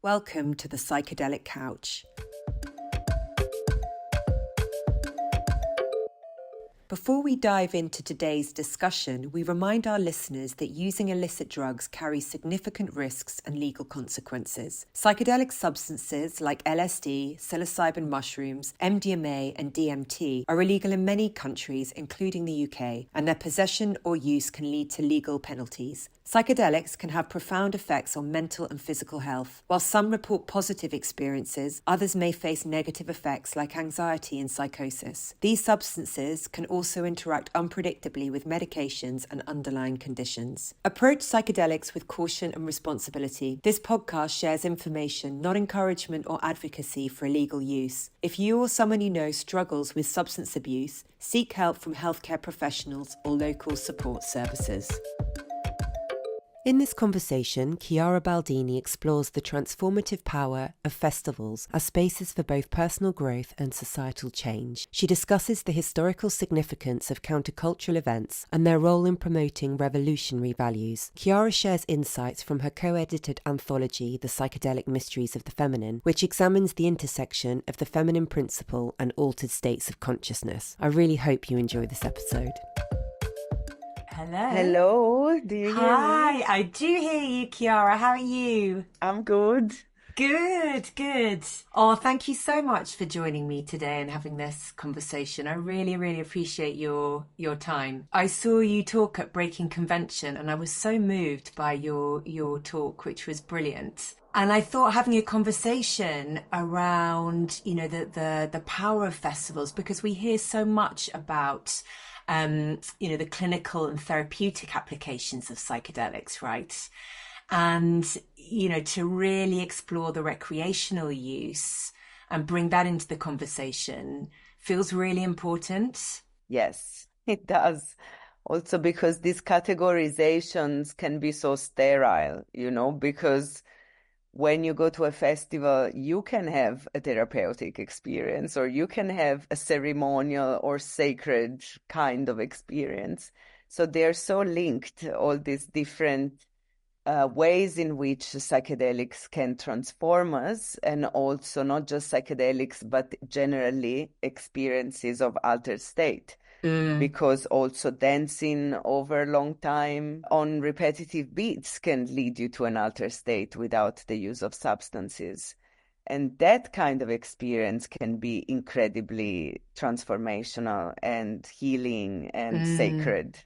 Welcome to the Psychedelic Couch. Before we dive into today's discussion, we remind our listeners that using illicit drugs carries significant risks and legal consequences. Psychedelic substances like LSD, psilocybin mushrooms, MDMA, and DMT are illegal in many countries, including the UK, and their possession or use can lead to legal penalties. Psychedelics can have profound effects on mental and physical health. While some report positive experiences, others may face negative effects like anxiety and psychosis. These substances can also interact unpredictably with medications and underlying conditions. Approach psychedelics with caution and responsibility. This podcast shares information, not encouragement or advocacy for illegal use. If you or someone you know struggles with substance abuse, seek help from healthcare professionals or local support services. In this conversation, Chiara Baldini explores the transformative power of festivals as spaces for both personal growth and societal change. She discusses the historical significance of countercultural events and their role in promoting revolutionary values. Chiara shares insights from her co-edited anthology, The Psychedelic Mysteries of the Feminine, which examines the intersection of the feminine principle and altered states of consciousness. I really hope you enjoy this episode. Hello. Hello, do you hear me? Hi, I do hear you, Chiara. How are you? I'm good. Good. Oh, thank you so much for joining me today and having this conversation. I really appreciate your time. I saw you talk at Breaking Convention and I was so moved by your talk, which was brilliant. And I thought having a conversation around, the power of festivals, because we hear so much about the clinical and therapeutic applications of psychedelics, right? And, to really explore the recreational use and bring that into the conversation feels really important. Yes, it does. Also because these categorizations can be so sterile, because when you go to a festival, you can have a therapeutic experience or you can have a ceremonial or sacred kind of experience. So they're so linked, all these different ways in which psychedelics can transform us, and also not just psychedelics, but generally experiences of altered state. Because also dancing over a long time on repetitive beats can lead you to an altered state without the use of substances. And that kind of experience can be incredibly transformational and healing and sacred.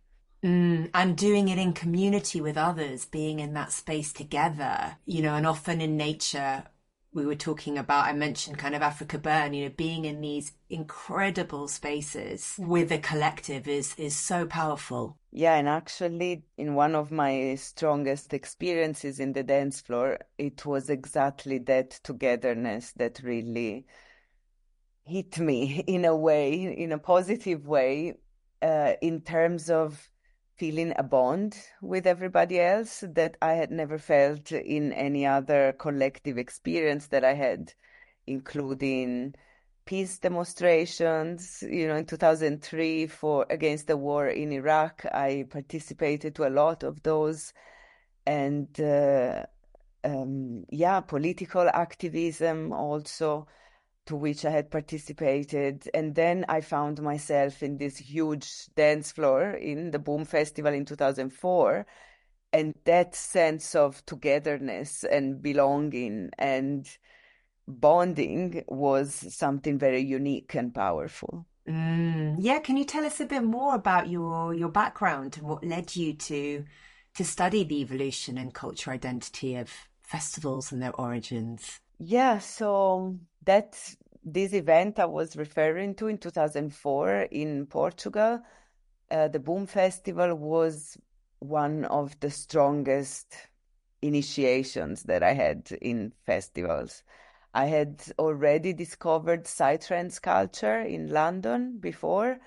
And doing it in community with others, being in that space together, and often in nature. We were talking about, I mentioned kind of Africa Burn, being in these incredible spaces with a collective is so powerful. Yeah, and actually in one of my strongest experiences in the dance floor, it was exactly that togetherness that really hit me in a way, in a positive way, in terms of feeling a bond with everybody else that I had never felt in any other collective experience that I had, including peace demonstrations. In 2003 against the war in Iraq, I participated to a lot of those, and political activism also, to which I had participated. And then I found myself in this huge dance floor in the Boom Festival in 2004. And that sense of togetherness and belonging and bonding was something very unique and powerful. Yeah, can you tell us a bit more about your background and what led you to study the evolution and cultural identity of festivals and their origins? Yeah, so this event I was referring to in 2004 in Portugal, the Boom Festival was one of the strongest initiations that I had in festivals. I had already discovered psytrance culture in London before,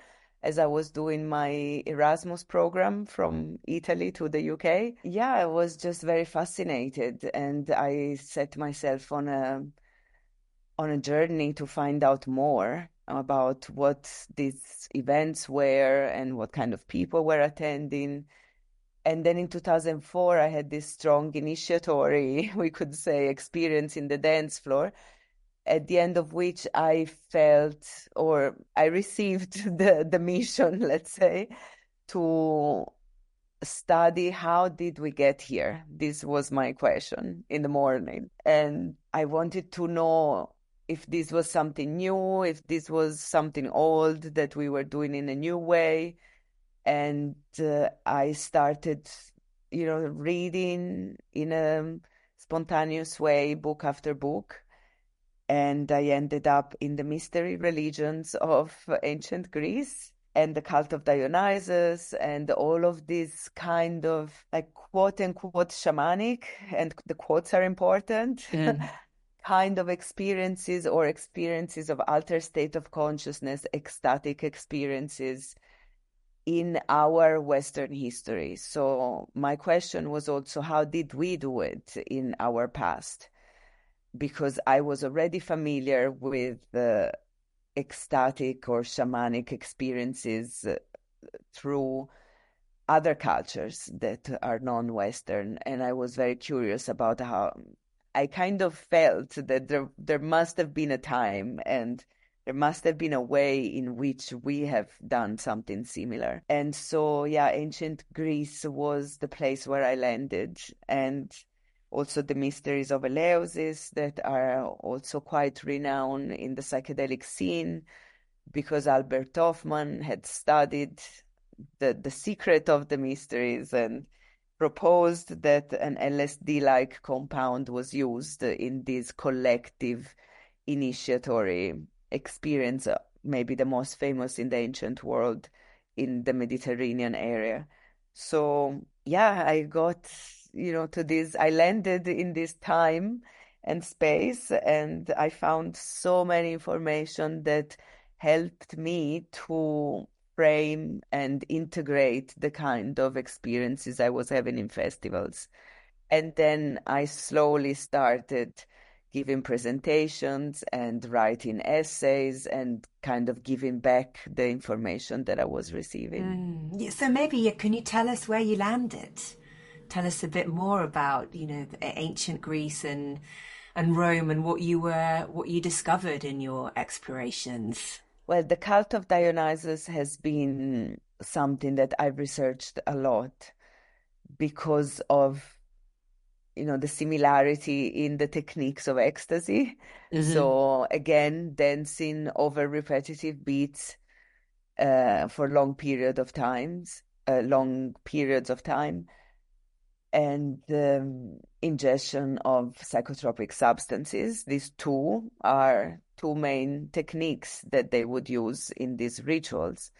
as I was doing my Erasmus program from Italy to the UK. Yeah, I was just very fascinated, and I set myself on a journey to find out more about what these events were and what kind of people were attending. And then in 2004, I had this strong initiatory, we could say, experience in the dance floor, at the end of which I felt, or I received the mission, let's say, to study how did we get here. This was my question in the morning. And I wanted to know if this was something new, if this was something old that we were doing in a new way. And I started, reading in a spontaneous way, book after book. And I ended up in the mystery religions of ancient Greece and the cult of Dionysus and all of these kind of like quote unquote shamanic, and the quotes are important, kind of experiences or experiences of altered state of consciousness, ecstatic experiences in our Western history. So my question was also, how did we do it in our past? Because I was already familiar with the ecstatic or shamanic experiences through other cultures that are non-Western. And I was very curious about how I kind of felt that there must have been a time and there must have been a way in which we have done something similar. And so, yeah, ancient Greece was the place where I landed. And also the mysteries of Eleusis that are also quite renowned in the psychedelic scene, because Albert Hoffman had studied the secret of the mysteries and proposed that an LSD-like compound was used in this collective initiatory experience, maybe the most famous in the ancient world in the Mediterranean area. So yeah, I got, to this, I landed in this time and space, and I found so many information that helped me to frame and integrate the kind of experiences I was having in festivals. And then I slowly started giving presentations and writing essays and kind of giving back the information that I was receiving. Yeah, so maybe can you tell us where you landed? Tell us a bit more about, ancient Greece and Rome and what you discovered in your explorations. Well, the cult of Dionysus has been something that I've researched a lot because of, the similarity in the techniques of ecstasy. So again, dancing over repetitive beats for long periods of time, and ingestion of psychotropic substances. These two are two main techniques that they would use in these rituals,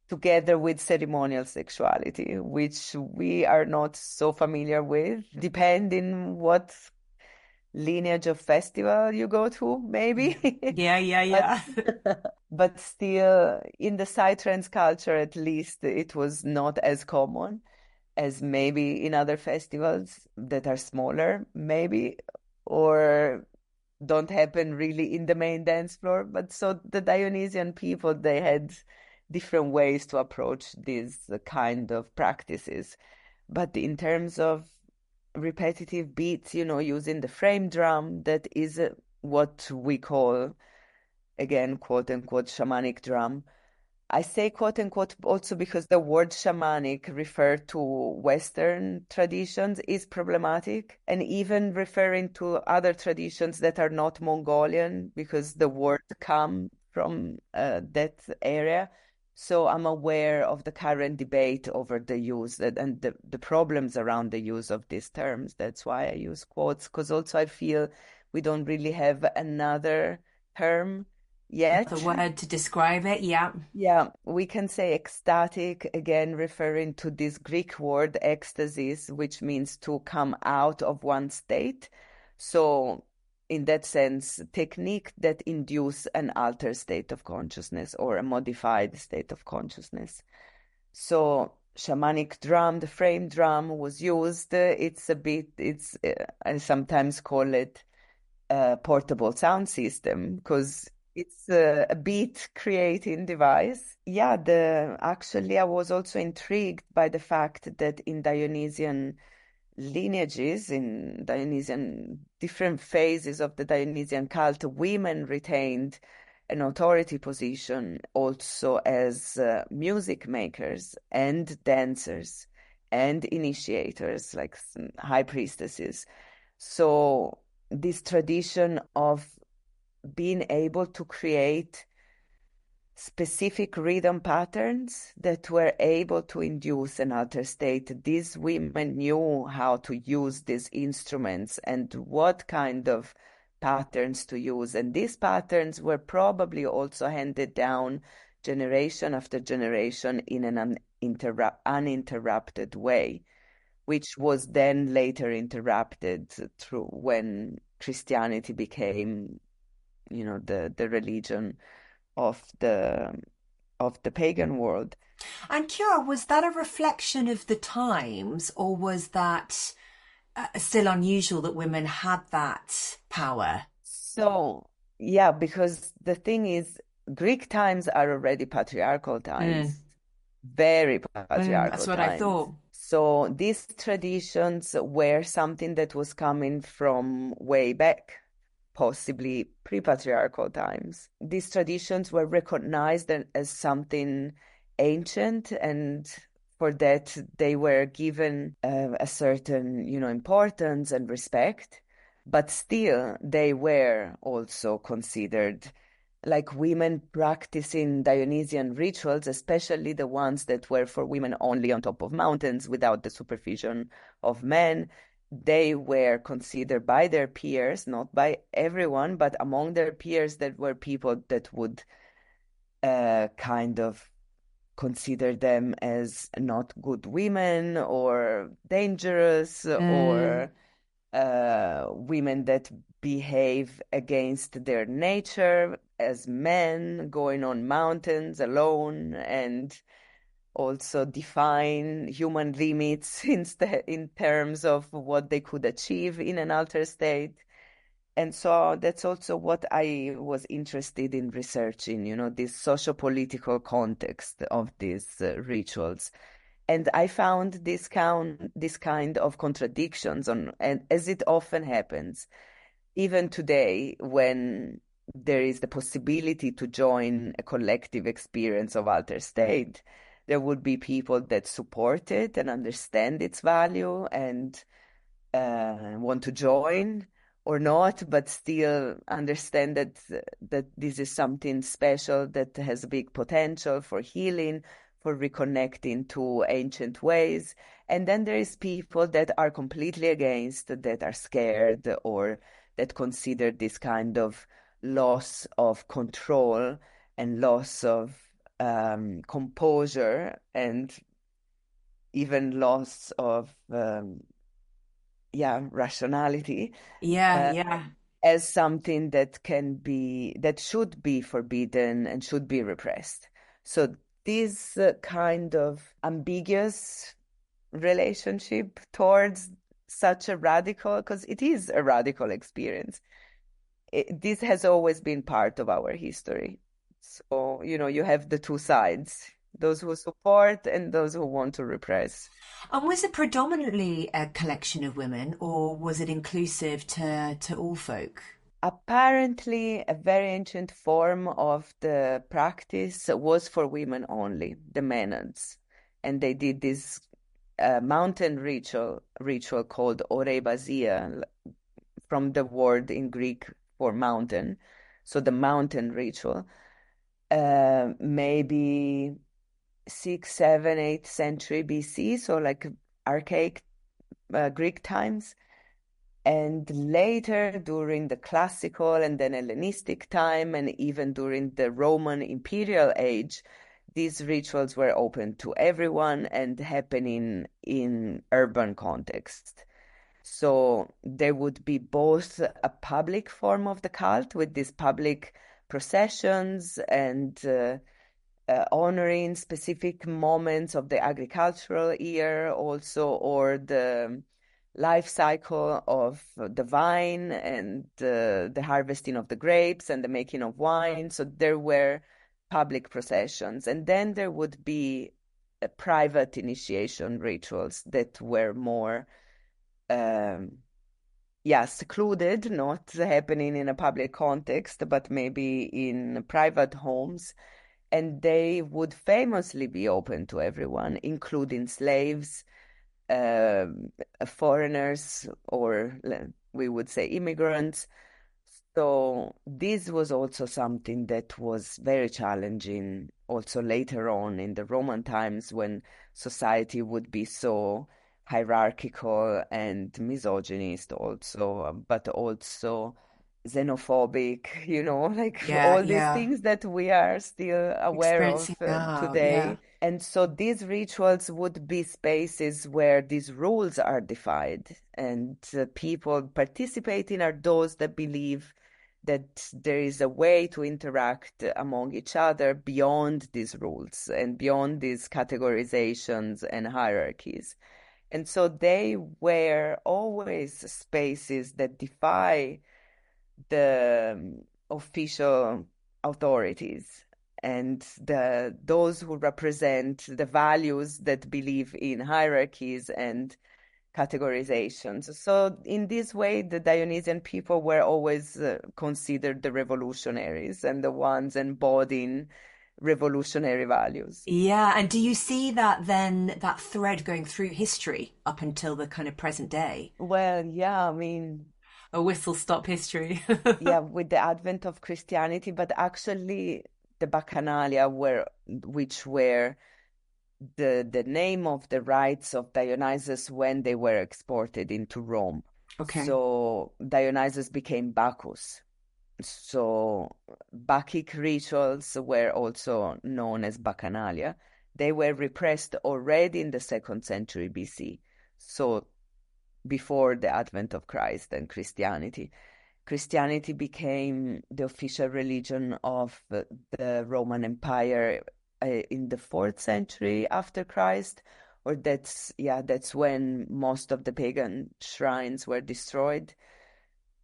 together with ceremonial sexuality, which we are not so familiar with, depending what lineage of festival you go to, maybe. Yeah. But still, in the psytrance culture, at least, it was not as common as maybe in other festivals that are smaller, maybe, or don't happen really in the main dance floor. But so the Dionysian people, they had different ways to approach these kind of practices. But in terms of repetitive beats, using the frame drum, that is what we call, again, quote unquote, shamanic drum. I say quote unquote also because the word shamanic referred to Western traditions is problematic, and even referring to other traditions that are not Mongolian, because the word come from that area. So I'm aware of the current debate over the use and the problems around the use of these terms. That's why I use quotes, because also I feel we don't really have another term yet. The word to describe it, yeah. Yeah, we can say ecstatic, again, referring to this Greek word ecstasis, which means to come out of one state. So in that sense, technique that induce an altered state of consciousness or a modified state of consciousness. So shamanic drum, the frame drum was used. I sometimes call it a portable sound system, because It's a beat creating device. Yeah, the actually I was also intrigued by the fact that in Dionysian lineages, in Dionysian different phases of the Dionysian cult, women retained an authority position also as music makers and dancers and initiators, like high priestesses. So this tradition of being able to create specific rhythm patterns that were able to induce an altered state. These women knew how to use these instruments and what kind of patterns to use. And these patterns were probably also handed down generation after generation in an uninterrupted way, which was then later interrupted through when Christianity became, the religion of the pagan world. And Kiara, was that a reflection of the times, or was that still unusual that women had that power? So, yeah, because the thing is, Greek times are already patriarchal Mm, times, very that's patriarchal what I times. thought. So these traditions were something that was coming from way back, possibly pre-patriarchal times. These traditions were recognized as something ancient, and for that they were given a certain, importance and respect. But still, they were also considered like women practicing Dionysian rituals, especially the ones that were for women only on top of mountains without the supervision of men. They were considered by their peers, not by everyone, but among their peers, that were people that would kind of consider them as not good women or dangerous Mm. or women that behave against their nature as men going on mountains alone and also define human limits in terms of what they could achieve in an altered state. And so that's also what I was interested in researching, this socio-political context of these rituals. And I found this kind of contradictions and as it often happens, even today, when there is the possibility to join a collective experience of altered state, there would be people that support it and understand its value and want to join or not, but still understand that this is something special that has a big potential for healing, for reconnecting to ancient ways. And then there is people that are completely against, that are scared or that consider this kind of loss of control and loss of composure and even loss of rationality Yeah, uh, yeah. as something that should be forbidden and should be repressed. So this kind of ambiguous relationship towards such a radical, because it is a radical experience. This has always been part of our history. So, you have the two sides, those who support and those who want to repress. And was it predominantly a collection of women, or was it inclusive to all folk? Apparently, a very ancient form of the practice was for women only, the Maenads, and they did this mountain ritual called orebasia, from the word in Greek for mountain. So the mountain ritual, maybe 6th, 7th, 8th century BC, so like archaic Greek times. And later, during the classical and then Hellenistic time, and even during the Roman imperial age, these rituals were open to everyone and happening in urban context. So there would be both a public form of the cult with these public processions and honoring specific moments of the agricultural year also, or the life cycle of the vine and the harvesting of the grapes and the making of wine. So there were public processions. And then there would be private initiation rituals that were more, um, yeah, secluded, not happening in a public context, but maybe in private homes. And they would famously be open to everyone, including slaves, um, foreigners, or we would say immigrants. So this was also something that was very challenging also later on in the Roman times when society would be so hierarchical and misogynist also, but also xenophobic, like Yeah, all these yeah. things that we are still aware of Experiencing now, yeah. today. And so these rituals would be spaces where these rules are defined, and people participating are those that believe that there is a way to interact among each other beyond these rules and beyond these categorizations and hierarchies. And so they were always spaces that defy the official authorities and those who represent the values that believe in hierarchies and categorizations. So in this way, the Dionysian people were always considered the revolutionaries and the ones embodying revolutionary values. Yeah, and do you see that then, that thread going through history up until the kind of present day? Well, yeah, I mean, A whistle stop history. yeah, with the advent of Christianity, but actually the Bacchanalia which were the name of the rites of Dionysus when they were exported into Rome. Okay. So Dionysus became Bacchus. So Bacchic rituals were also known as Bacchanalia. They were repressed already in the 2nd century BC, so before the advent of Christ and Christianity. Christianity became the official religion of the Roman Empire in the 4th century after Christ, or that's when most of the pagan shrines were destroyed.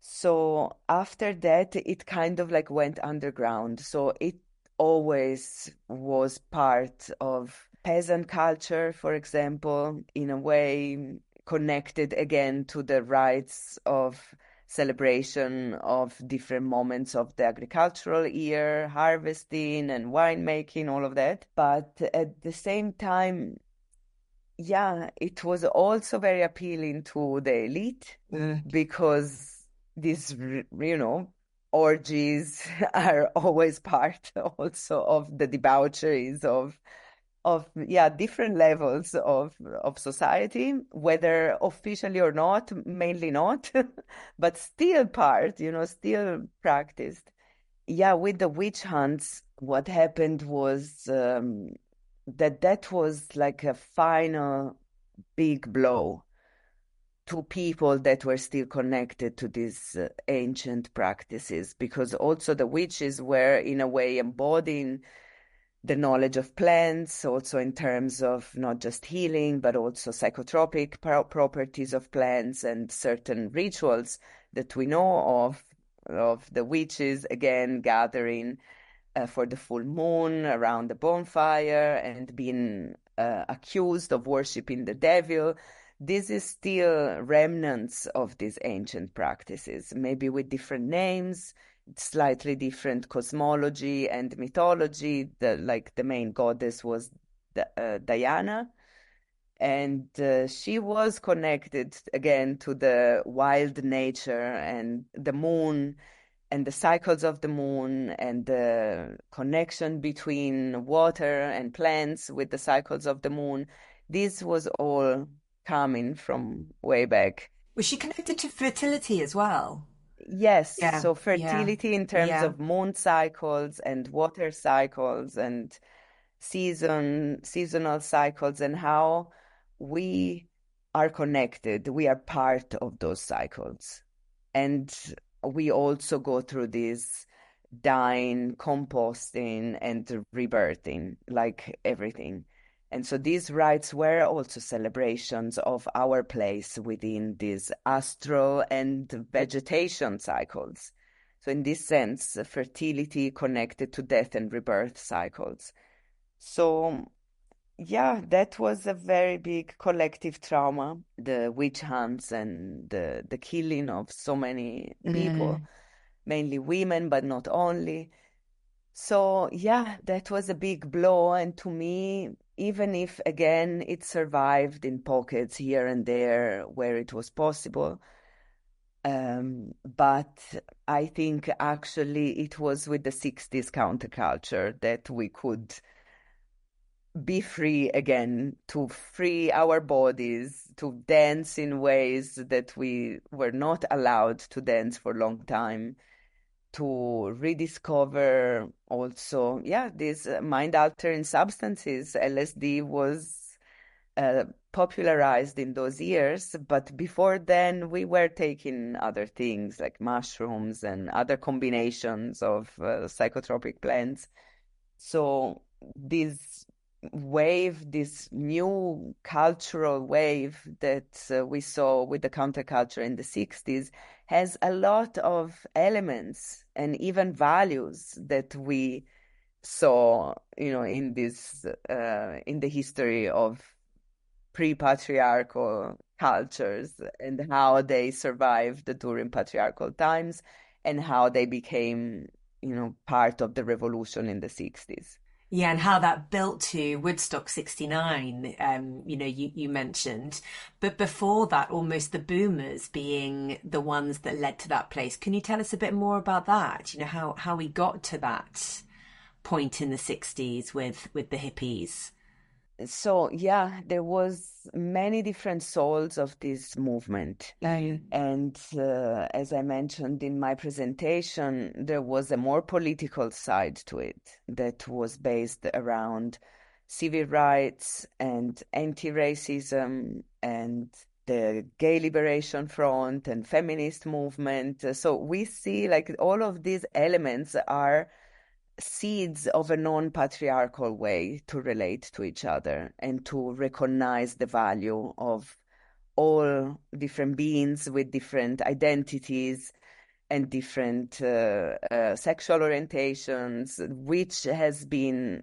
So after that, it kind of like went underground. So it always was part of peasant culture, for example, in a way connected again to the rites of celebration of different moments of the agricultural year, harvesting and winemaking, all of that. But at the same time, yeah, it was also very appealing to the elite Mm. because these, orgies are always part also of the debaucheries of different levels of society, whether officially or not, mainly not, but still part, still practiced. Yeah, with the witch hunts, what happened was that was like a final big blow to people that were still connected to these ancient practices, because also the witches were in a way embodying the knowledge of plants, also in terms of not just healing, but also psychotropic properties of plants and certain rituals that we know of the witches, again, gathering for the full moon around the bonfire and being accused of worshiping the devil. This is still remnants of these ancient practices, maybe with different names, slightly different cosmology and mythology. The main goddess was Diana, and she was connected again to the wild nature and the moon and the cycles of the moon and the connection between water and plants with the cycles of the moon. This was all coming from way back. Was she connected to fertility as well? Yes, Yeah, so yeah, fertility in terms yeah. of moon cycles and water cycles and seasonal cycles, and how we are connected. We are part of those cycles. And we also go through this dying, composting, and rebirthing, like everything. And so these rites were also celebrations of our place within these astral and vegetation cycles. So in this sense, fertility connected to death and rebirth cycles. So yeah, that was a very big collective trauma, the witch hunts and the killing of so many people, mainly women, but not only. So yeah, that was a big blow. And to me, even if again it survived in pockets here and there where it was possible, but I think actually it was with the 60s counterculture that we could be free again, to free our bodies, to dance in ways that we were not allowed to dance for a long time, to rediscover also, yeah, these mind altering substances. LSD was popularized in those years, but before then we were taking other things like mushrooms and other combinations of psychotropic plants. So this wave, this new cultural wave that we saw with the counterculture in the 60s has a lot of elements and even values that we saw, in this in the history of pre-patriarchal cultures and how they survived during patriarchal times and how they became, part of the revolution in the 60s. Yeah, and how that built to Woodstock 69, you mentioned. But before that, almost the boomers being the ones that led to that place. Can you tell us a bit more about that? You know, how we got to that point in the 60s with the hippies? So yeah, there was many different souls of this movement. And as I mentioned in my presentation, there was a more political side to it that was based around civil rights and anti-racism and the Gay Liberation Front and feminist movement. So we see like all of these elements are seeds of a non-patriarchal way to relate to each other and to recognize the value of all different beings with different identities and different sexual orientations, which has been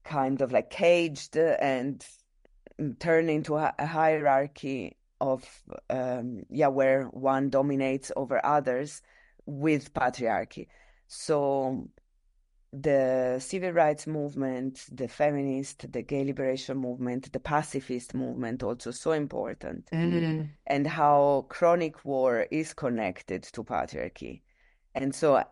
kind of like caged and turned into a hierarchy of where one dominates over others with patriarchy. So the civil rights movement, the feminist, the gay liberation movement, the pacifist movement, also so important, and how chronic war is connected to patriarchy. And so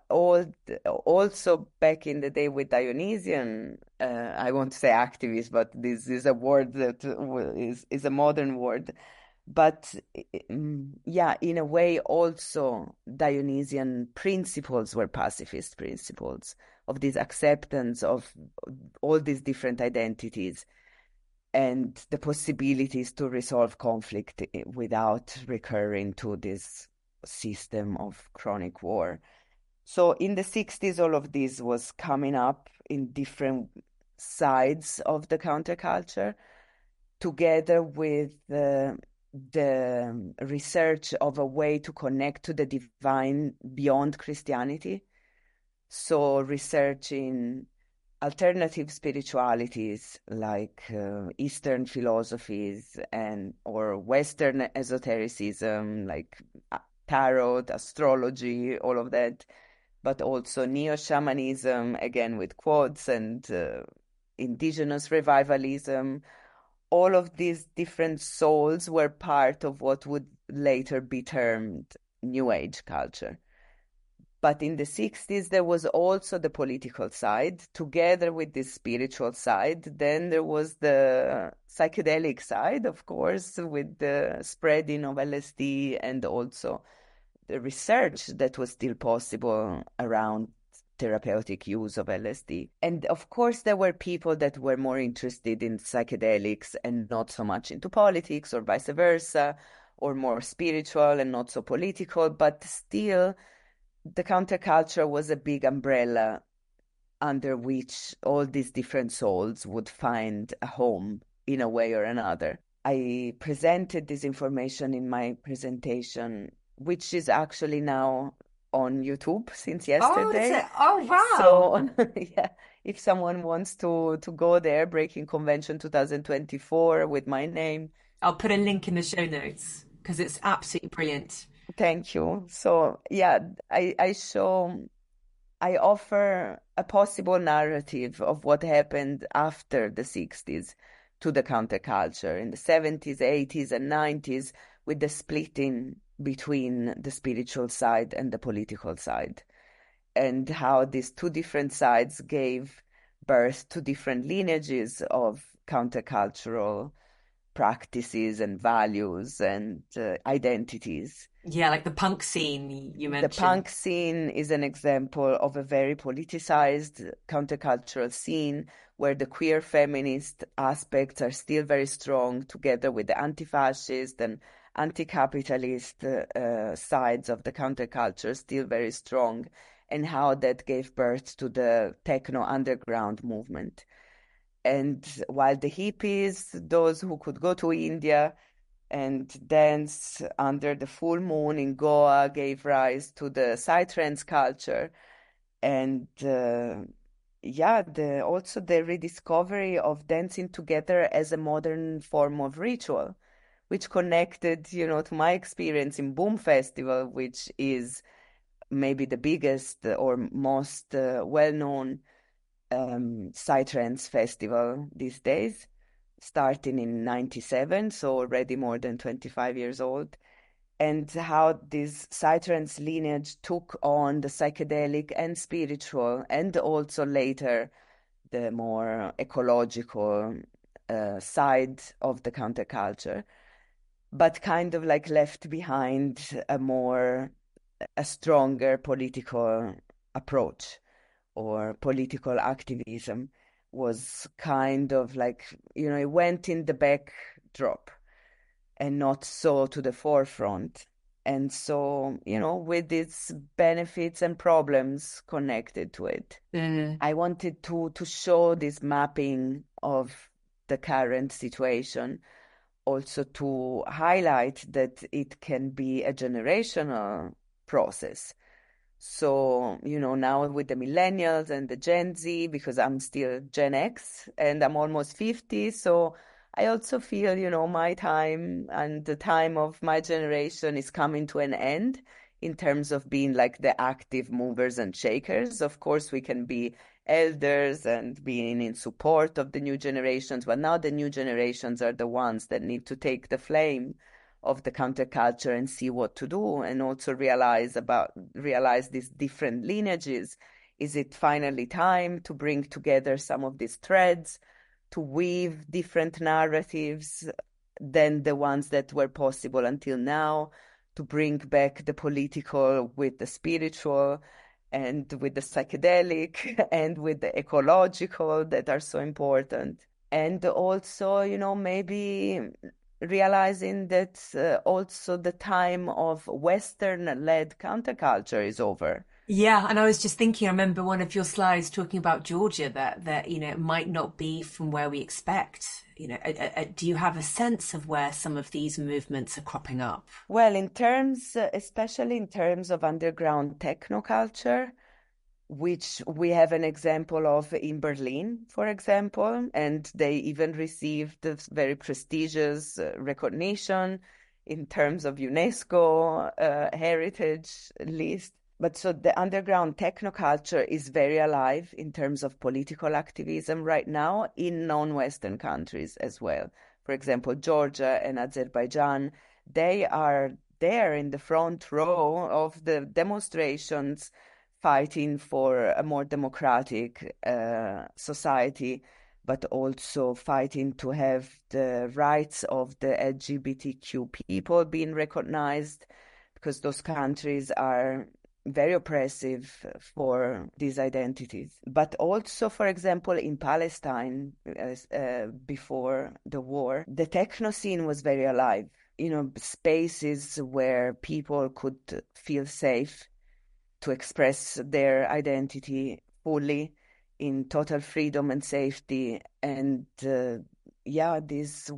also back in the day with Dionysian, I won't say activist, but this is a word that is a modern word. But yeah, in a way, also Dionysian principles were pacifist principles of this acceptance of all these different identities and the possibilities to resolve conflict without recurring to this system of chronic war. So in the 60s, all of this was coming up in different sides of the counterculture, together with the research of a way to connect to the divine beyond Christianity. So researching alternative spiritualities like Eastern philosophies or Western esotericism like tarot, astrology, all of that, but also neo-shamanism, again with quotes, and indigenous revivalism. All of these different souls were part of what would later be termed New Age culture. But in the 60s, there was also the political side, together with the spiritual side. Then there was the psychedelic side, of course, with the spreading of LSD and also the research that was still possible around therapeutic use of LSD. And of course, there were people that were more interested in psychedelics and not so much into politics, or vice versa, or more spiritual and not so political, but still the counterculture was a big umbrella under which all these different souls would find a home in a way or another. I presented this information in my presentation, which is actually now on YouTube since Oh, is yesterday. it? Oh, wow. So yeah, if someone wants to go there, Breaking Convention 2024 with my name. I'll put a link in the show notes because it's absolutely brilliant. Thank you. So yeah, I offer a possible narrative of what happened after the 60s to the counterculture in the 70s, 80s, and 90s, with the splitting between the spiritual side and the political side, and how these two different sides gave birth to different lineages of countercultural practices and values and identities. Yeah, like the punk scene you The mentioned. punk scene is an example of a very politicized countercultural scene where the queer feminist aspects are still very strong, together with the anti-fascist and anti-capitalist sides of the counterculture, still very strong, and how that gave birth to the techno underground movement. And while the hippies, those who could go to India and dance under the full moon in Goa, gave rise to the psytrance culture, and yeah, also the rediscovery of dancing together as a modern form of ritual, which connected, to my experience in Boom Festival, which is maybe the biggest or most well-known psytrance festival these days, starting in 97, so already more than 25 years old, and how this psytrance lineage took on the psychedelic and spiritual, and also later the more ecological side of the counterculture, but kind of like left behind a stronger political approach, or political activism was kind of like, it went in the backdrop and not so to the forefront. And so, with its benefits and problems connected to it, Mm. I wanted to show this mapping of the current situation, also to highlight that it can be a generational process. So, now with the millennials and the Gen Z, because I'm still Gen X and I'm almost 50, so I also feel, my time and the time of my generation is coming to an end in terms of being like the active movers and shakers. Of course, we can be elders and being in support of the new generations, but now the new generations are the ones that need to take the flame of the counterculture and see what to do, and also realize these different lineages. Is it finally time to bring together some of these threads, to weave different narratives than the ones that were possible until now, to bring back the political with the spiritual and with the psychedelic and with the ecological that are so important? And also, maybe realizing that also the time of Western-led counterculture is over. Yeah, and I was just thinking, I remember one of your slides talking about Georgia that it might not be from where we expect. Do you have a sense of where some of these movements are cropping up? Well, especially in terms of underground technoculture, which we have an example of in Berlin, for example, and they even received this very prestigious recognition in terms of UNESCO heritage list. But so the underground technoculture is very alive in terms of political activism right now in non-Western countries as well. For example, Georgia and Azerbaijan, they are there in the front row of the demonstrations fighting for a more democratic society, but also fighting to have the rights of the LGBTQ people being recognized, because those countries are very oppressive for these identities. But also, for example, in Palestine, before the war, the techno scene was very alive. Spaces where people could feel safe to express their identity fully in total freedom and safety. And these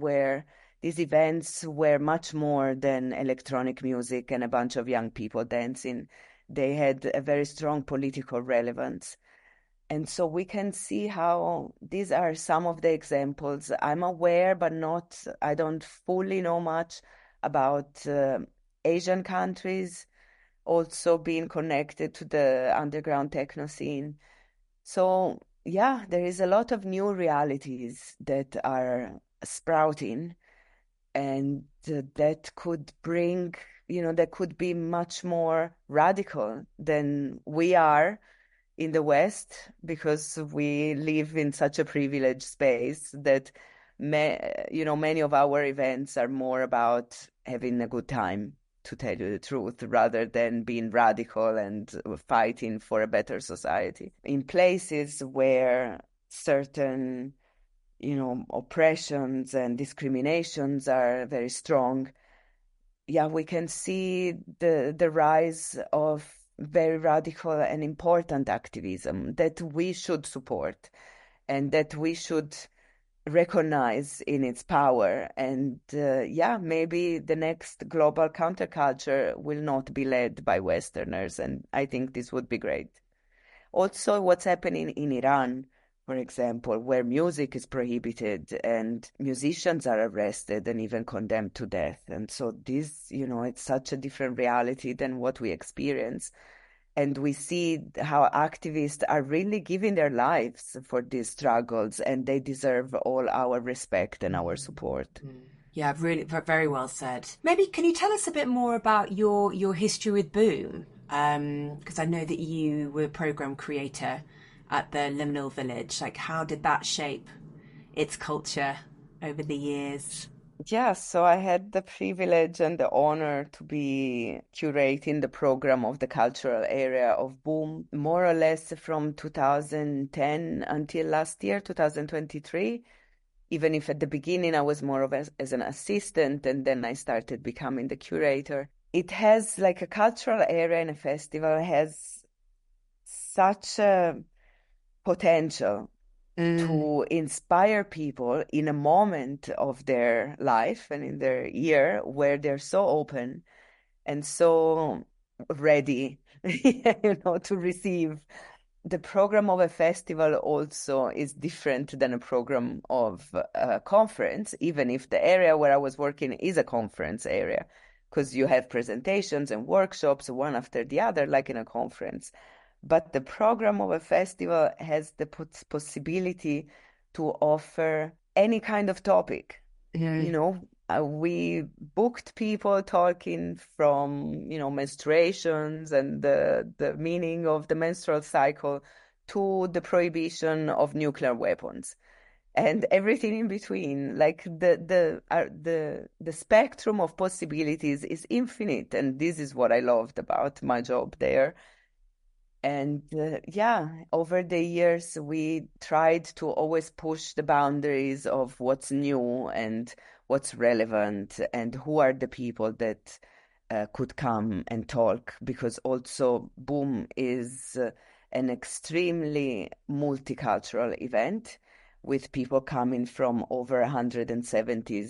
events were much more than electronic music and a bunch of young people dancing. They had a very strong political relevance. And so we can see how these are some of the examples. I'm aware, but I don't fully know much about Asian countries also being connected to the underground techno scene. So, yeah, there is a lot of new realities that are sprouting, and that could bring, that could be much more radical than we are in the West, because we live in such a privileged space that many of our events are more about having a good time, to tell you the truth, rather than being radical and fighting for a better society. In places where certain, oppressions and discriminations are very strong, yeah, we can see the rise of very radical and important activism that we should support and that we should recognize in its power. And maybe the next global counterculture will not be led by Westerners, and I think this would be great. Also, what's happening in Iran, for example, where music is prohibited and musicians are arrested and even condemned to death. And so this, it's such a different reality than what we experience. And we see how activists are really giving their lives for these struggles, and they deserve all our respect and our support. Yeah, really, very well said. Maybe can you tell us a bit more about your history with Boom? Because I know that you were a program creator at the Liminal Village. Like, how did that shape its culture over the years? Yeah, so I had the privilege and the honor to be curating the program of the cultural area of Boom, more or less from 2010 until last year, 2023. Even if at the beginning I was more of as an assistant, and then I started becoming the curator. It has, like, a cultural area and a festival has such a potential to inspire people in a moment of their life and in their year where they're so open and so ready, to receive. The program of a festival also is different than a program of a conference, even if the area where I was working is a conference area, because you have presentations and workshops one after the other, like in a conference. But the program of a festival has the possibility to offer any kind of topic. We booked people talking from, menstruations and the meaning of the menstrual cycle to the prohibition of nuclear weapons and everything in between. Like the spectrum of possibilities is infinite, and this is what I loved about my job there. And over the years, we tried to always push the boundaries of what's new and what's relevant and who are the people that could come and talk, because also Boom is an extremely multicultural event with people coming from over 170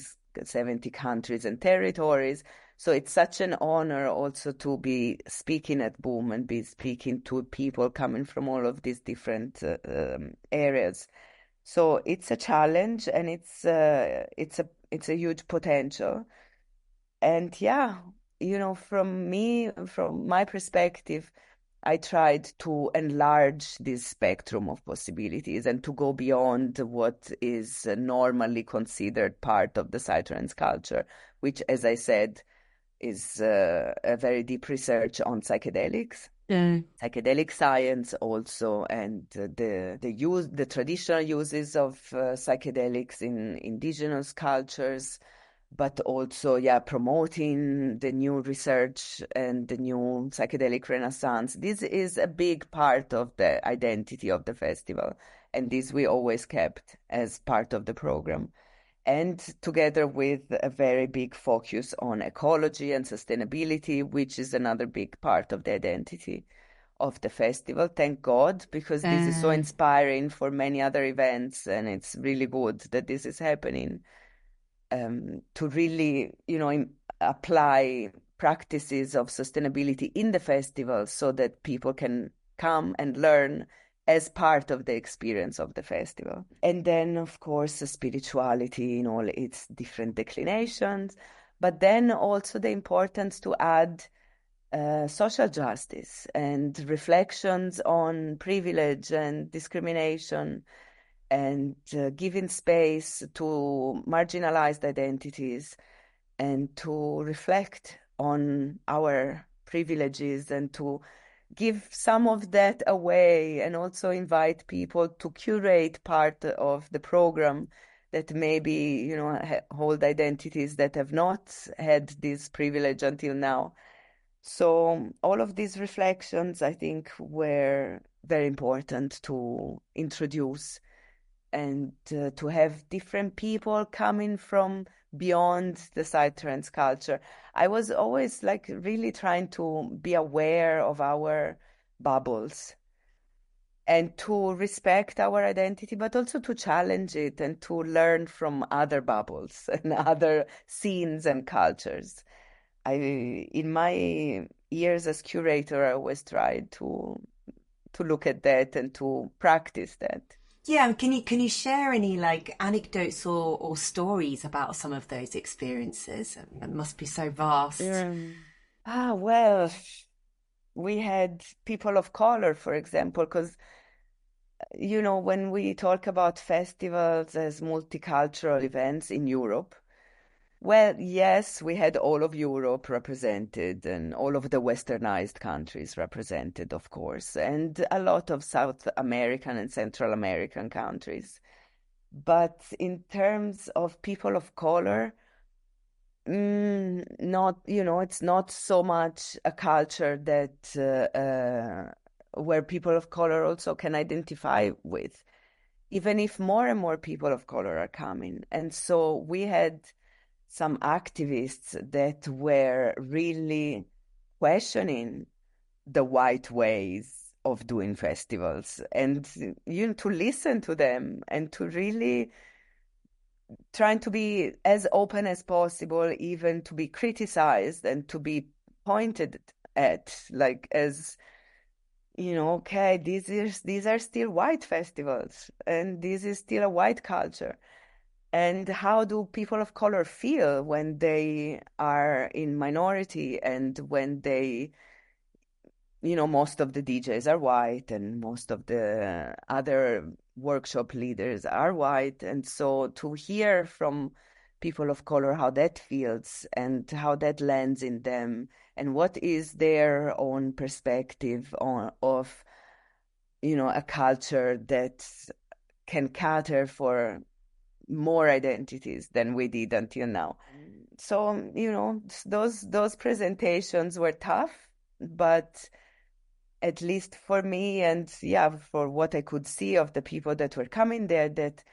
countries and territories. So it's such an honor also to be speaking at Boom and be speaking to people coming from all of these different areas. So it's a challenge, and it's a huge potential. And from my perspective, I tried to enlarge this spectrum of possibilities and to go beyond what is normally considered part of the psytrance culture, which, as I said, is a very deep research on psychedelics, psychedelic science also, and the traditional uses of psychedelics in indigenous cultures, but also promoting the new research and the new psychedelic renaissance. This is a big part of the identity of the festival, and this we always kept as part of the program. And together with a very big focus on ecology and sustainability, which is another big part of the identity of the festival, thank God, because this is so inspiring for many other events, and it's really good that this is happening, to really, apply practices of sustainability in the festival so that people can come and learn as part of the experience of the festival. And then, of course, spirituality in all its different declinations, but then also the importance to add social justice and reflections on privilege and discrimination, and giving space to marginalized identities and to reflect on our privileges and to give some of that away, and also invite people to curate part of the program that maybe, hold identities that have not had this privilege until now. So all of these reflections, I think, were very important to introduce, and to have different people coming from beyond the psytrance culture. I was always like really trying to be aware of our bubbles and to respect our identity, but also to challenge it and to learn from other bubbles and other scenes and cultures. In my years as curator, I always tried to look at that and to practice that. Yeah, can you share any like anecdotes or stories about some of those experiences? It must be so vast. Well, we had people of color, for example, because when we talk about festivals as multicultural events in Europe, well, yes, we had all of Europe represented and all of the westernized countries represented, of course, and a lot of South American and Central American countries. But in terms of people of color, not, it's not so much a culture that where people of color also can identify with, even if more and more people of color are coming. And so we had some activists that were really questioning the white ways of doing festivals, and to listen to them and to really trying to be as open as possible, even to be criticized and to be pointed at, like, as okay, these are still white festivals and this is still a white culture. And how do people of color feel when they are in minority and when they, most of the DJs are white and most of the other workshop leaders are white. And so to hear from people of color how that feels and how that lands in them and what is their own perspective of, a culture that can cater for more identities than we did until now. So, those presentations were tough, but at least for me and for what I could see of the people that were coming there, that,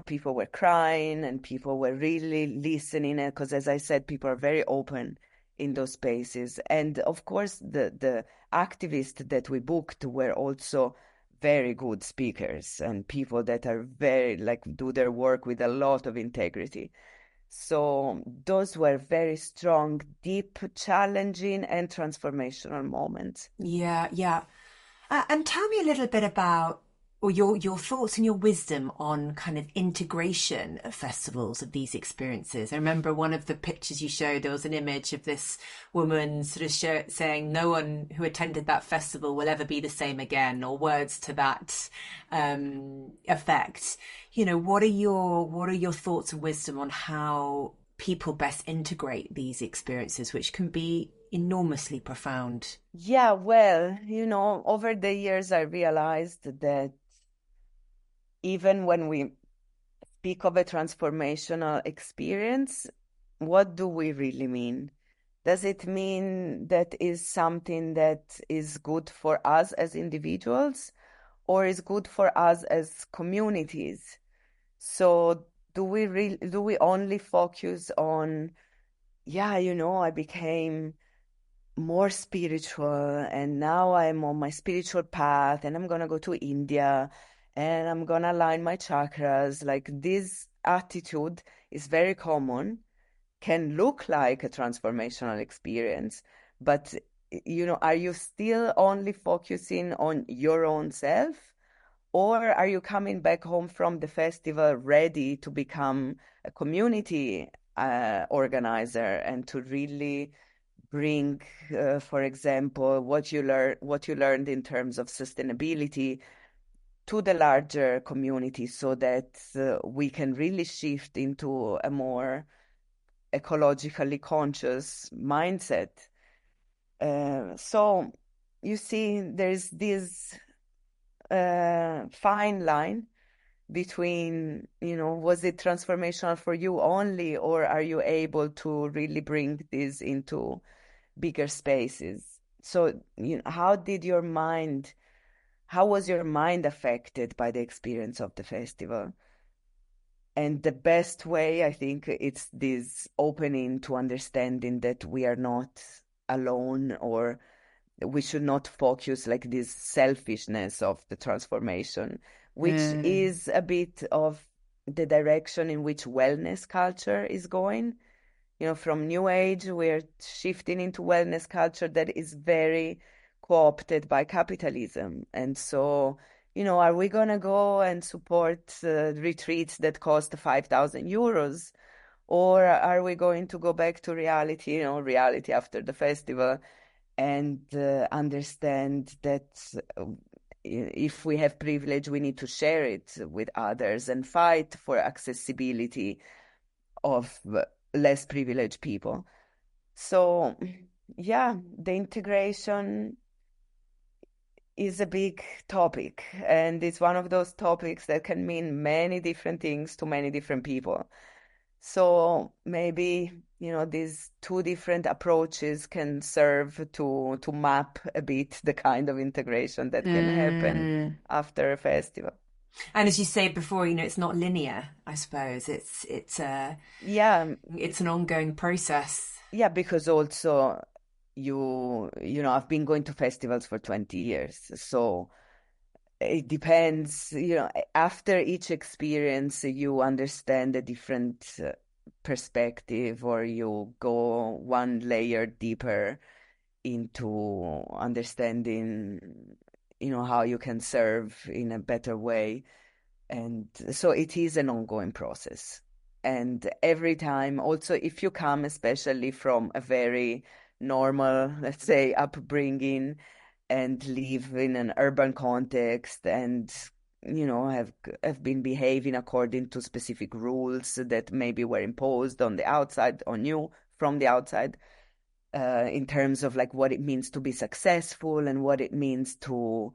people were crying and people were really listening. Because as I said, people are very open in those spaces. And of course, the activists that we booked were also very good speakers and people that are very, do their work with a lot of integrity. So those were very strong, deep, challenging, and transformational moments. Yeah, yeah. And tell me a little bit about, or your thoughts and your wisdom on kind of integration of festivals, of these experiences. I remember one of the pictures you showed, there was an image of this woman sort of saying, no one who attended that festival will ever be the same again, or words to that effect. What are your thoughts and wisdom on how people best integrate these experiences, which can be enormously profound? Yeah, well, over the years, I realized that even when we speak of a transformational experience, what do we really mean? Does it mean that is something that is good for us as individuals or is good for us as communities? So do we only focus on, I became more spiritual, and now I'm on my spiritual path, and I'm gonna go to India, and I'm gonna align my chakras. Like, this attitude is very common, can look like a transformational experience, but are you still only focusing on your own self, or are you coming back home from the festival ready to become a community organizer and to really bring, for example, what you learned in terms of sustainability to the larger community, so that we can really shift into a more ecologically conscious mindset. So you see, there's this fine line between, was it transformational for you only, or are you able to really bring this into bigger spaces? So, how was your mind affected by the experience of the festival? And the best way, I think, it's this opening to understanding that we are not alone, or we should not focus like this selfishness of the transformation, which is a bit of the direction in which wellness culture is going. From New Age, we're shifting into wellness culture that is very co-opted by capitalism. And so, are we going to go and support retreats that cost 5,000 euros? Or are we going to go back to reality, reality after the festival, and understand that if we have privilege, we need to share it with others and fight for accessibility of less privileged people? So, yeah, the integration is a big topic, and it's one of those topics that can mean many different things to many different people. So maybe, these two different approaches can serve to map a bit the kind of integration that can happen after a festival. And as you said before, it's not linear, I suppose. It's Yeah, it's an ongoing process. yeah, because also I've been going to festivals for 20 years, so it depends, after each experience, you understand a different perspective, or you go one layer deeper into understanding, how you can serve in a better way. And so it is an ongoing process. And every time, also, if you come especially from a very normal, let's say, upbringing, and live in an urban context, and have been behaving according to specific rules that maybe were imposed on the outside, on you from the outside, in terms of like what it means to be successful, and what it means to,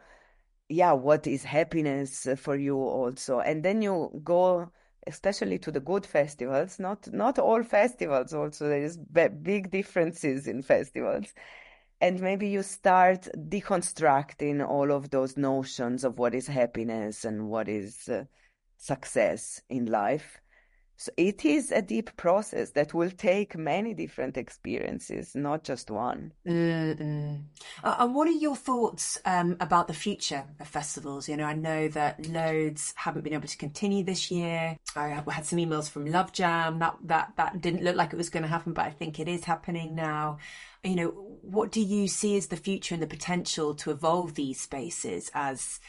what is happiness for you also. And then you go especially to the good festivals, not all festivals, also there is big differences in festivals. And maybe you start deconstructing all of those notions of what is happiness and what is success in life. So it is a deep process that will take many different experiences, not just one. And what are your thoughts about the future of festivals? I know that loads haven't been able to continue this year. I had some emails from Love Jam that didn't look like it was going to happen, but I think it is happening now. What do you see as the future and the potential to evolve these spaces as,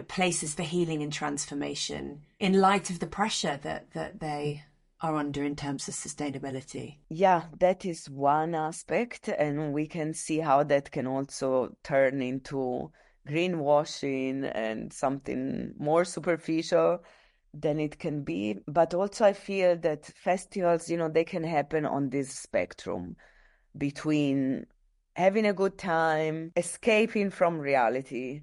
places for healing and transformation in light of the pressure that they are under in terms of sustainability? Yeah, that is one aspect, and we can see how that can also turn into greenwashing and something more superficial than it can be. But also I feel that festivals, they can happen on this spectrum between having a good time, escaping from reality,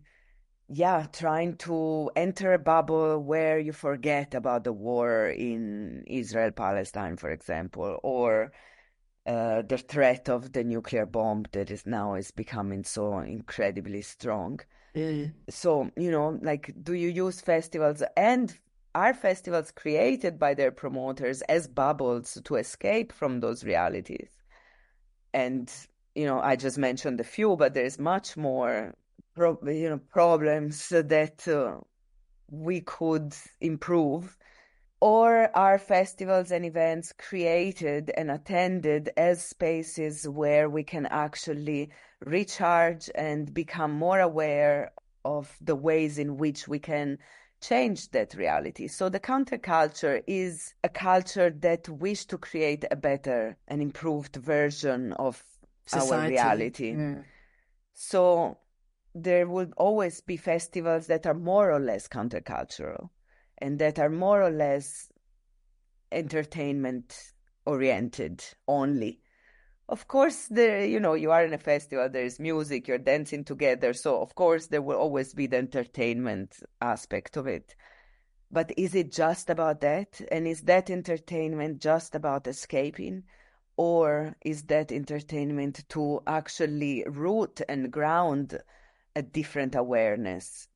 trying to enter a bubble where you forget about the war in Israel, Palestine, for example, or the threat of the nuclear bomb that is becoming so incredibly strong. So, like, do you use festivals, and are festivals created by their promoters as bubbles to escape from those realities? And I just mentioned a few, but there's much more, problems that we could improve. Or are festivals and events created and attended as spaces where we can actually recharge and become more aware of the ways in which we can change that reality? So the counterculture is a culture that wish to create a better and improved version of our Society. reality. So there will always be festivals that are more or less countercultural and that are more or less entertainment oriented only. Of course, you are in a festival, there's music, you're dancing together. So of course there will always be the entertainment aspect of it. But is it just about that? And is that entertainment just about escaping? Or is that entertainment to actually root and ground a different awareness,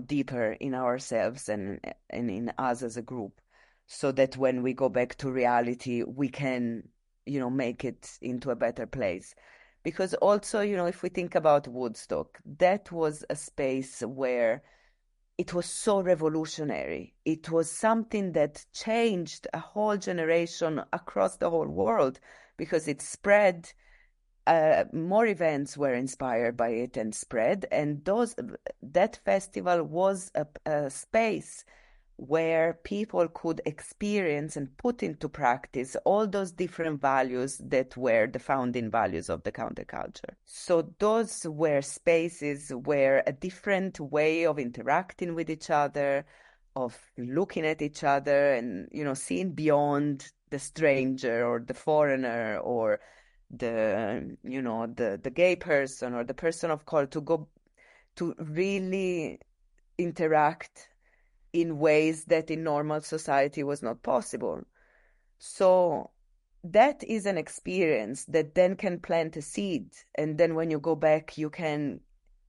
deeper in ourselves and in us as a group, so that when we go back to reality, we can, make it into a better place? Because also, if we think about Woodstock, that was a space where it was so revolutionary. It was something that changed a whole generation across the whole world because it spread. More events were inspired by it and spread, and that festival was a space where people could experience and put into practice all those different values that were the founding values of the counterculture. So those were spaces where a different way of interacting with each other, of looking at each other and, seeing beyond the stranger or the foreigner or the gay person or the person of color, to go to really interact in ways that in normal society was not possible. So that is an experience that then can plant a seed. And then when you go back, you can,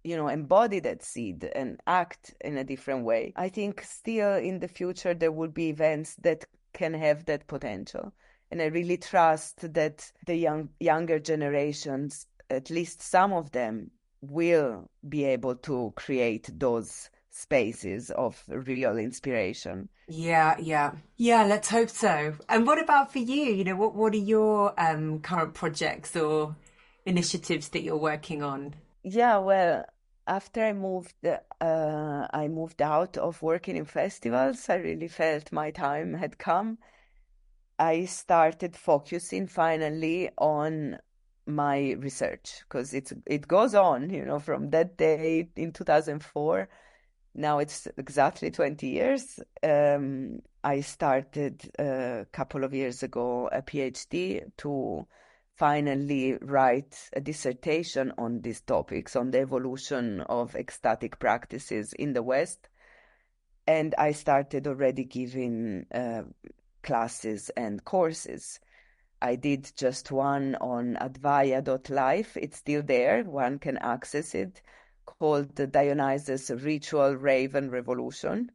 embody that seed and act in a different way. I think still in the future, there will be events that can have that potential. And I really trust that the younger generations, at least some of them, will be able to create those spaces of real inspiration. Yeah. Let's hope so. And what about for you? What are your current projects or initiatives that you're working on? Yeah, well, after I moved out of working in festivals. I really felt my time had come. I started focusing finally on my research because it goes on, from that day in 2004. Now it's exactly 20 years. I started a couple of years ago a PhD to finally write a dissertation on these topics, on the evolution of ecstatic practices in the West. And I started already giving classes and courses. I did just one on advaya.life. It's still there. One can access it, called the Dionysian Ritual Rave and Revolution.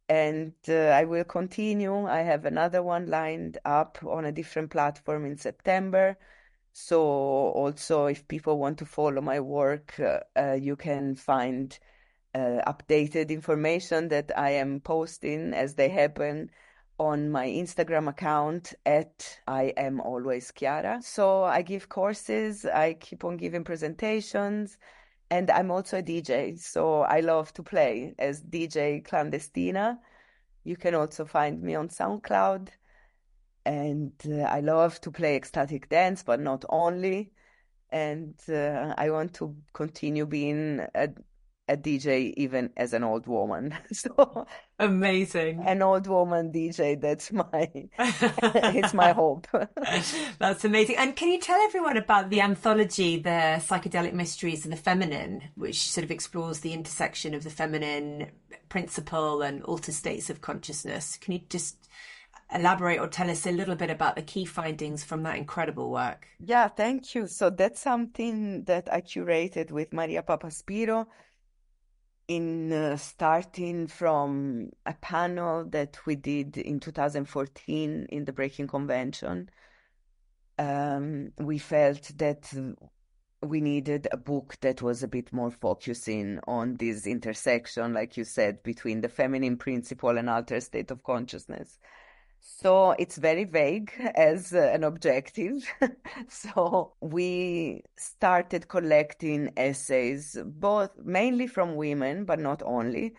And I will continue. I have another one lined up on a different platform in September. So also, if people want to follow my work, you can find updated information that I am posting as they happen on my Instagram account at I am always Chiara. So I give courses, I keep on giving presentations, and I'm also a DJ. So I love to play as DJ Clandestina. You can also find me on SoundCloud. And I love to play ecstatic dance, but not only. And I want to continue being a DJ even as an old woman. So Amazing. an old woman DJ, that's it's my hope. That's amazing. And can you tell everyone about the anthology, The Psychedelic Mysteries of the Feminine, which sort of explores the intersection of the feminine principle and altered states of consciousness? Can you just elaborate or tell us a little bit about the key findings from that incredible work? Yeah, thank you. So that's something that I curated with Maria Papaspiro in starting from a panel that we did in 2014 in the Breaking Convention. We felt that we needed a book that was a bit more focusing on this intersection, like you said, between the feminine principle and altered state of consciousness. So it's very vague as an objective. So we started collecting essays, both mainly from women, but not only.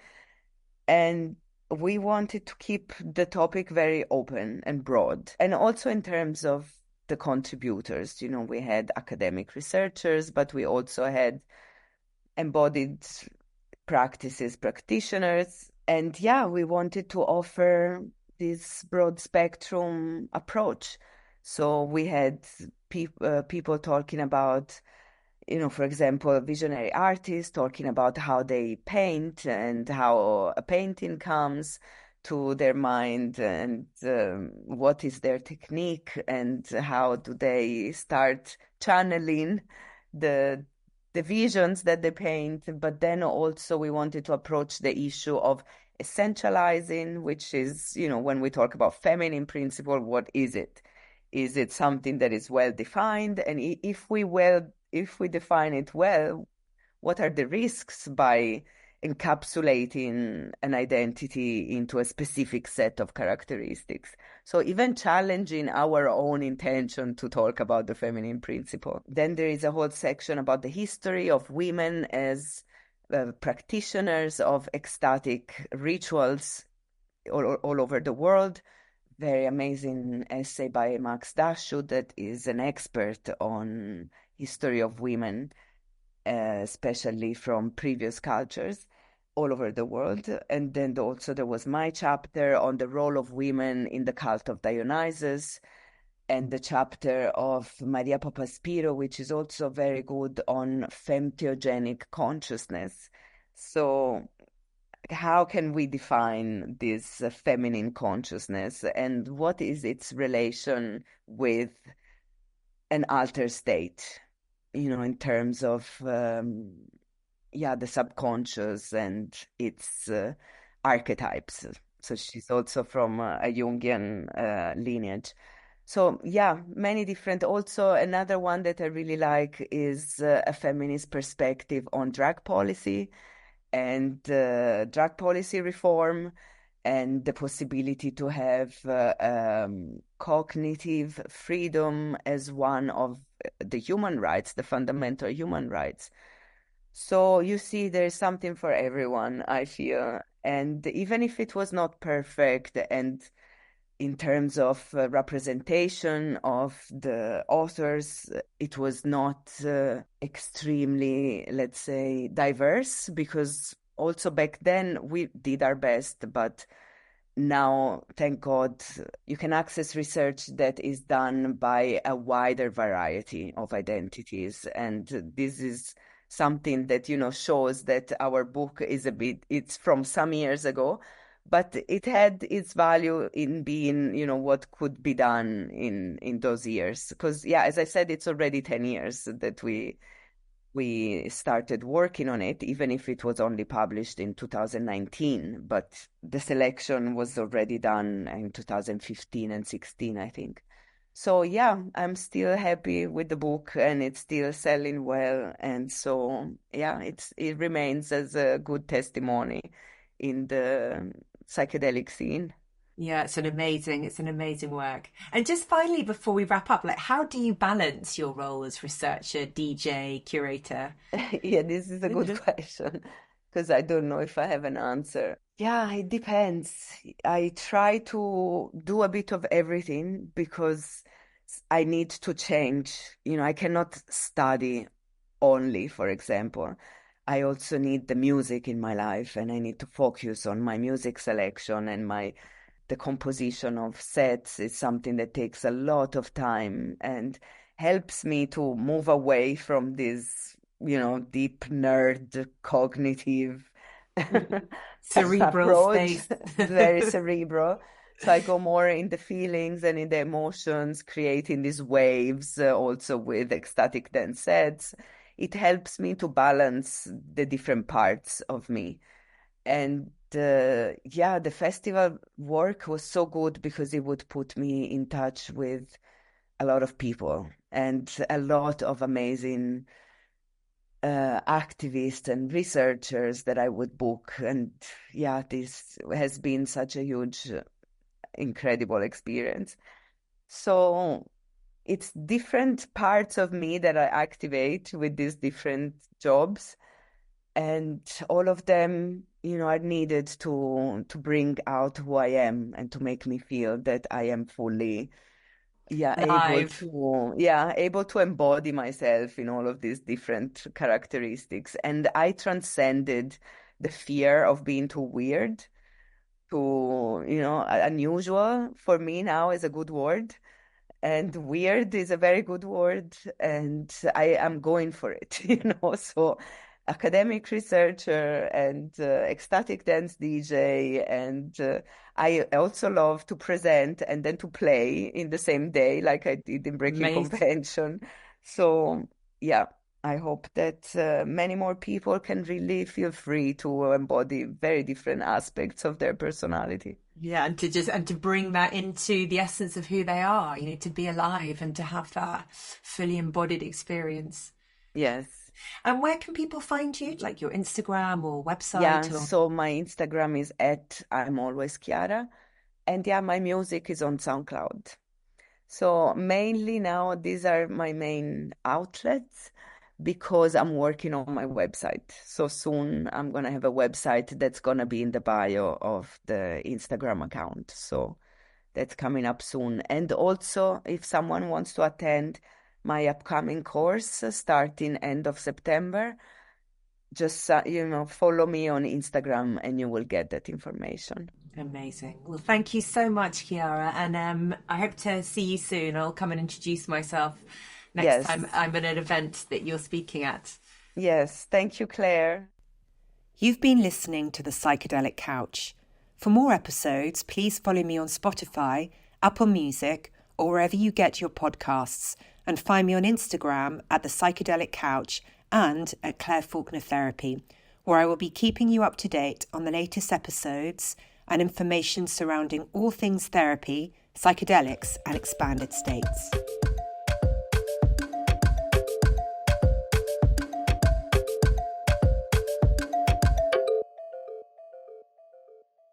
And we wanted to keep the topic very open and broad. And also in terms of the contributors, we had academic researchers, but we also had embodied practices practitioners. And yeah, we wanted to offer this broad spectrum approach. So we had people talking about, for example, visionary artists talking about how they paint and how a painting comes to their mind and what is their technique and how do they start channeling the visions that they paint. But then also we wanted to approach the issue of essentializing, which is, when we talk about feminine principle, what is it? Is it something that is well defined? And if we define it well, what are the risks by encapsulating an identity into a specific set of characteristics? So even challenging our own intention to talk about the feminine principle. Then there is a whole section about the history of women as practitioners of ecstatic rituals all over the world. Very amazing essay by Max Dashu, that is an expert on history of women, especially from previous cultures all over the world. And then also there was my chapter on the role of women in the cult of Dionysus, and the chapter of Maria Papaspiro, which is also very good on femtheogenic consciousness. So how can we define this feminine consciousness, and what is its relation with an altered state, in terms of the subconscious and its archetypes. So she's also from a Jungian lineage. So yeah, many different. Also, another one that I really like is a feminist perspective on drug policy and drug policy reform, and the possibility to have cognitive freedom as one of the human rights, the fundamental human rights. So you see, there is something for everyone, I feel. And even if it was not perfect, and in terms of representation of the authors, it was not extremely, let's say, diverse, because also back then we did our best, but now, thank God, you can access research that is done by a wider variety of identities. And this is something that, shows that our book is it's from some years ago, but it had its value in being, what could be done in those years. Because, yeah, as I said, it's already 10 years that we started working on it, even if it was only published in 2019, but the selection was already done in 2015 and 16, I think. So yeah, I'm still happy with the book, and it's still selling well. And so yeah, it remains as a good testimony in the psychedelic scene. Yeah, it's an amazing work. And just finally, before we wrap up, like, how do you balance your role as researcher, DJ, curator? Yeah, this is a good question, because I don't know if I have an answer. Yeah, it depends. I try to do a bit of everything because I need to change. I cannot study only, for example. I also need the music in my life, and I need to focus on my music selection, and the composition of sets is something that takes a lot of time and helps me to move away from this, deep nerd cognitive Cerebral approach, space. very cerebral. So I go more in the feelings and in the emotions, creating these waves, also with ecstatic dance sets. It helps me to balance the different parts of me. And the festival work was so good because it would put me in touch with a lot of people and a lot of amazing activists and researchers that I would book. And yeah, this has been such a huge, incredible experience. So it's different parts of me that I activate with these different jobs. And all of them, are needed to bring out who I am and to make me feel that I am fully, Live. able to embody myself in all of these different characteristics. And I transcended the fear of being too weird, too, unusual. For me now is a good word. And weird is a very good word, and I am going for it, So academic researcher and ecstatic dance DJ, and I also love to present and then to play in the same day, like I did in Breaking Amazing. Convention. So yeah, I hope that many more people can really feel free to embody very different aspects of their personality. Yeah, and to bring that into the essence of who they are, to be alive and to have that fully embodied experience. Yes. And where can people find you? Like your Instagram or website? Yeah, so my Instagram is at I'm always Chiara. And yeah, my music is on SoundCloud. So mainly now these are my main outlets because I'm working on my website. So soon I'm gonna have a website that's gonna be in the bio of the Instagram account. So that's coming up soon. And also, if someone wants to attend my upcoming course starting end of September, just follow me on Instagram and you will get that information. Amazing. Well, thank you so much, Chiara. And I hope to see you soon. I'll come and introduce myself next time I'm at an event that you're speaking at. Yes. Thank you, Claire. You've been listening to The Psychedelic Couch. For more episodes, please follow me on Spotify, Apple Music, or wherever you get your podcasts, and find me on Instagram at The Psychedelic Couch and at Claire Faulkner Therapy, where I will be keeping you up to date on the latest episodes and information surrounding all things therapy, psychedelics, and expanded states.